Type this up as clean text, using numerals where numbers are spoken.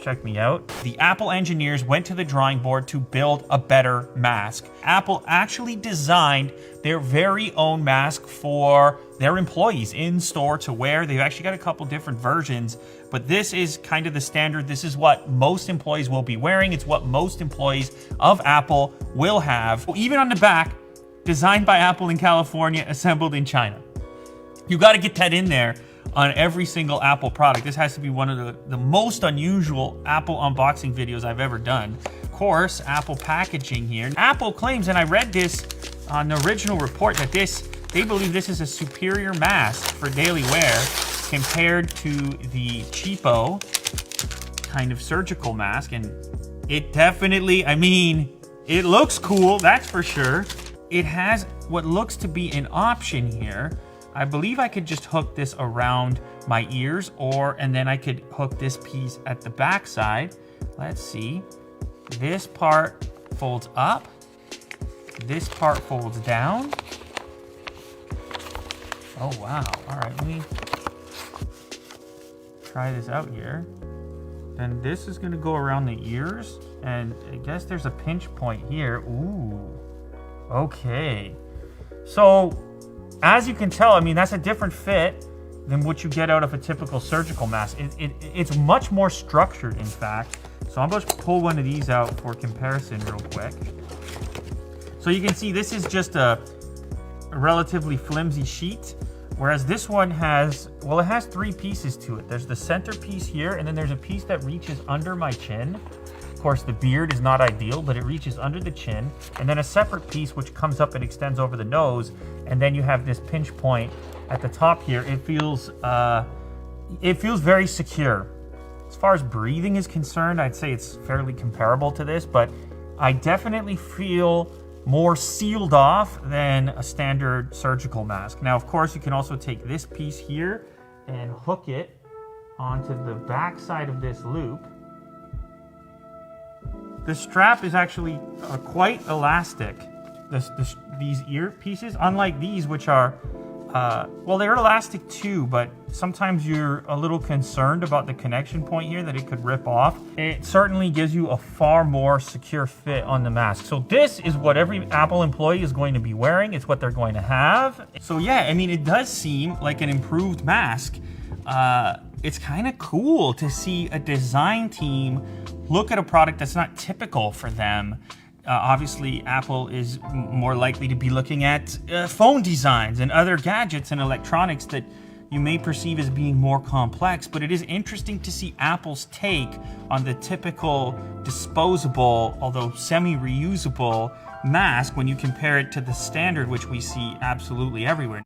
check me out. The Apple engineers went to the drawing board to build a better mask. Apple actually designed their very own mask for their employees in store to wear. They've actually got a couple different versions, but this is kind of the standard. This is what most employees will be wearing. It's what most employees of Apple will have. Even on the back, designed by Apple in California, assembled in China. You got to get that in there on every single Apple product. This has to be one of the most unusual Apple unboxing videos I've ever done. Of course, Apple packaging here. Apple claims, and I read this on the original report, that they believe this is a superior mask for daily wear compared to the cheapo kind of surgical mask. And it definitely, I mean, it looks cool, that's for sure. It has what looks to be an option here. I believe I could just hook this around my ears, and then I could hook this piece at the back side. Let's see. This part folds up. This part folds down. Oh, wow. All right, let me try this out here. Then this is gonna go around the ears, and I guess there's a pinch point here. Ooh, okay. So, as you can tell, I mean, that's a different fit than what you get out of a typical surgical mask. It's much more structured, in fact. So I'm going to pull one of these out for comparison real quick. So you can see this is just a relatively flimsy sheet, whereas this one has, well, it has three pieces to it. There's the center piece here, and then there's a piece that reaches under my chin. Of course, the beard is not ideal, but it reaches under the chin, and then a separate piece which comes up and extends over the nose, and then you have this pinch point at the top here. It feels very secure. As far as breathing is concerned, I'd say it's fairly comparable to this, but I definitely feel more sealed off than a standard surgical mask. Now, of course, you can also take this piece here and hook it onto the back side of this loop. The strap is actually quite elastic. These ear pieces, unlike these, which are, well, they're elastic too, but sometimes you're a little concerned about the connection point here, that it could rip off. It certainly gives you a far more secure fit on the mask. So this is what every Apple employee is going to be wearing. It's what they're going to have. So yeah, I mean, it does seem like an improved mask. It's kind of cool to see a design team look at a product that's not typical for them. Obviously, Apple is more likely to be looking at phone designs and other gadgets and electronics that you may perceive as being more complex, but it is interesting to see Apple's take on the typical disposable, although semi-reusable mask when you compare it to the standard, which we see absolutely everywhere.